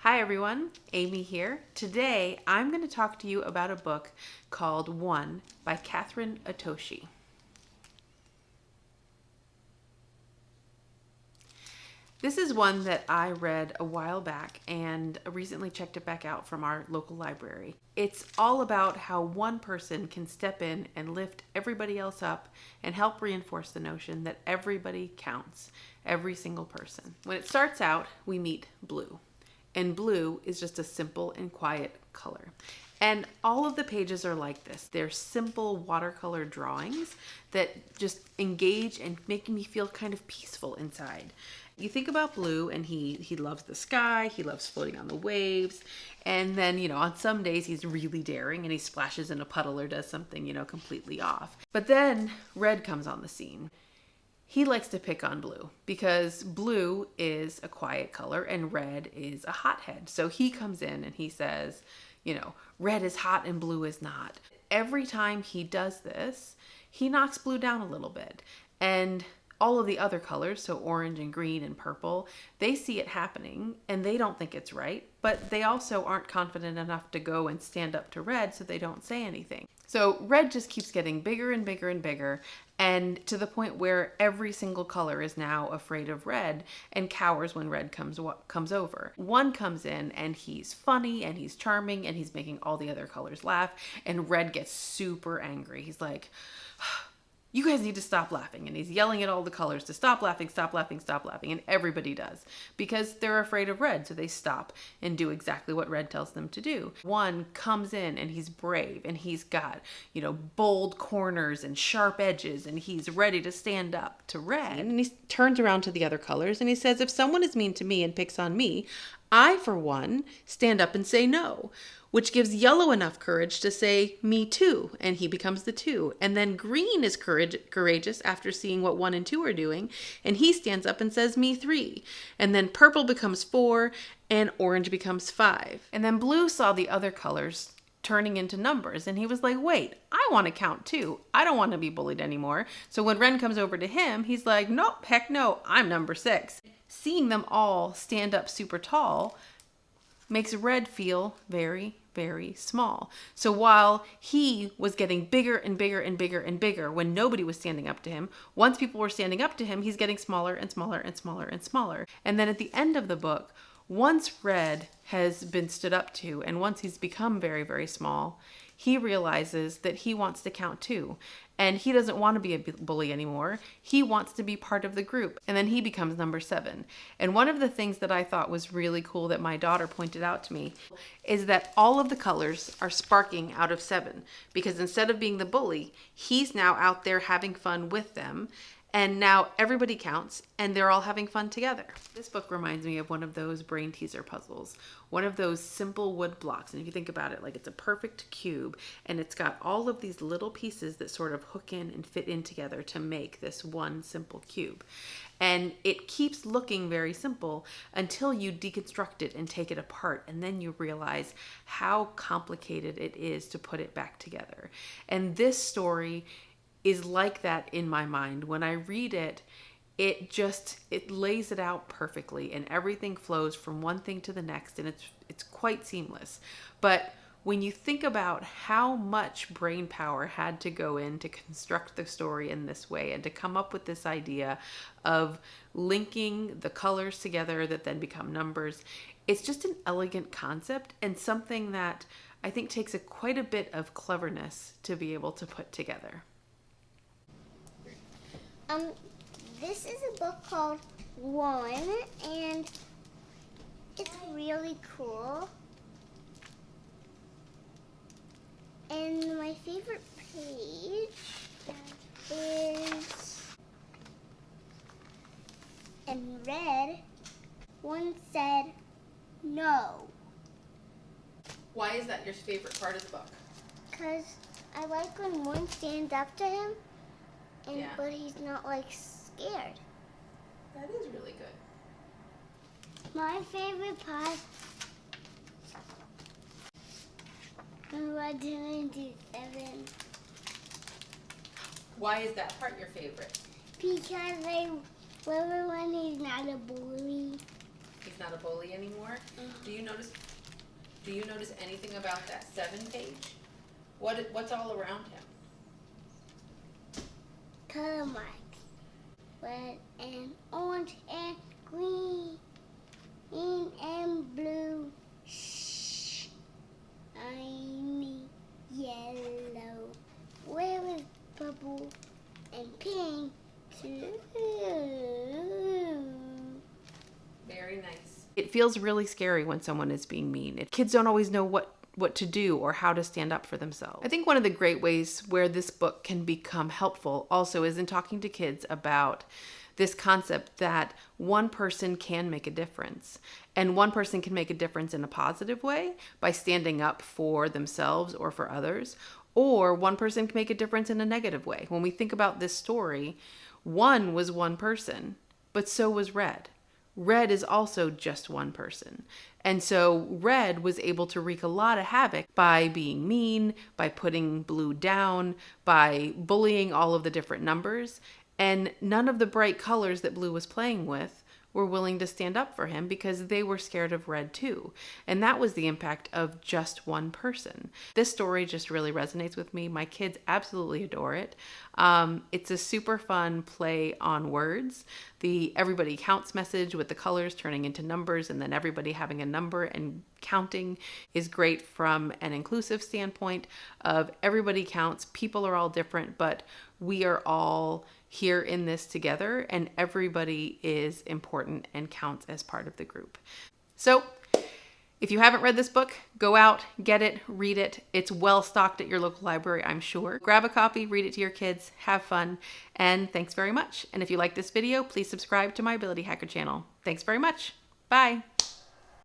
Hi everyone, Amy here. Today I'm going to talk to you about a book called One by Kathryn Otoshi. This is one that I read a while back and recently checked it back out from our local library. It's all about how one person can step in and lift everybody else up and help reinforce the notion that everybody counts, every single person. When it starts out, we meet Blue. And blue is just a simple and quiet color. And all of the pages are like this. They're simple watercolor drawings that just engage and make me feel kind of peaceful inside. You think about Blue and he loves the sky, he loves floating on the waves, and then, on some days he's really daring and he splashes in a puddle or does something, completely off. But then Red comes on the scene. He likes to pick on Blue because blue is a quiet color and red is a hothead. So he comes in and he says, red is hot and blue is not. Every time he does this, he knocks blue down a little bit. And all of the other colors, so orange and green and purple, they see it happening and they don't think it's right, but they also aren't confident enough to go and stand up to Red, so they don't say anything. So Red just keeps getting bigger and bigger and bigger, and to the point where every single color is now afraid of Red and cowers when Red comes over. One comes in and he's funny and he's charming and he's making all the other colors laugh, and Red gets super angry. He's like, you guys need to stop laughing. And he's yelling at all the colors to stop laughing, stop laughing, stop laughing. And everybody does because they're afraid of Red. So they stop and do exactly what Red tells them to do. One comes in and he's brave and he's got, bold corners and sharp edges and he's ready to stand up to Red. And he turns around to the other colors and he says, if someone is mean to me and picks on me, I, for one, stand up and say no, which gives Yellow enough courage to say, me too, and he becomes the 2. And then Green is courageous after seeing what 1 and 2 are doing, and he stands up and says, me 3. And then Purple becomes 4, and Orange becomes 5. And then Blue saw the other colors turning into numbers, and he was like, wait, I want to count too. I don't want to be bullied anymore. So when Ren comes over to him, he's like, nope, heck no, I'm number 6. Seeing them all stand up super tall makes Red feel very, very small. So while he was getting bigger and bigger and bigger and bigger when nobody was standing up to him, once people were standing up to him, he's getting smaller and smaller and smaller and smaller. And then at the end of the book, once Red has been stood up to and once he's become very, very small, he realizes that he wants to count too. And he doesn't want to be a bully anymore. He wants to be part of the group. And then he becomes number 7. And one of the things that I thought was really cool that my daughter pointed out to me is that all of the colors are sparking out of 7. Because instead of being the bully, he's now out there having fun with them. And now everybody counts and they're all having fun together. This book reminds me of one of those brain teaser puzzles, one of those simple wood blocks. And if you think about it, like it's a perfect cube and it's got all of these little pieces that sort of hook in and fit in together to make this one simple cube. And it keeps looking very simple until you deconstruct it and take it apart. And then you realize how complicated it is to put it back together. And this story is like that in my mind. When I read it, it lays it out perfectly and everything flows from one thing to the next and it's quite seamless. But when you think about how much brain power had to go in to construct the story in this way and to come up with this idea of linking the colors together that then become numbers, it's just an elegant concept and something that I think takes quite a bit of cleverness to be able to put together. This is a book called One, and it's really cool. And my favorite page is in red. One said no. Why is that your favorite part of the book? Because I like when one stands up to him. Yeah. But he's not scared. That is really good. My favorite part is what didn't do 7. Why is that part your favorite? Because I remember when he's not a bully. He's not a bully anymore. Do you notice anything about that 7 page? What's all around him? Color marks. Red and orange and green and blue. Shiny yellow. Where is purple and pink too? Very nice. It feels really scary when someone is being mean. Kids don't always know what to do or how to stand up for themselves. I think one of the great ways where this book can become helpful also is in talking to kids about this concept that one person can make a difference. And one person can make a difference in a positive way by standing up for themselves or for others. Or one person can make a difference in a negative way. When we think about this story, one was one person, but so was Red. Red is also just one person. And so Red was able to wreak a lot of havoc by being mean, by putting Blue down, by bullying all of the different numbers. And none of the bright colors that Blue was playing with were willing to stand up for him because they were scared of Red too. And that was the impact of just one person. This story just really resonates with me. My kids absolutely adore it. It's a super fun play on words. The everybody counts message with the colors turning into numbers and then everybody having a number and counting is great from an inclusive standpoint of everybody counts. People are all different, but we are all here in this together and everybody is important and counts as part of the group. So if you haven't read this book, go out, get it, read it. It's well stocked at your local library, I'm sure. Grab a copy, read it to your kids, have fun, and thanks very much. And if you like this video, please subscribe to my Ability Hacker channel. Thanks very much. Bye.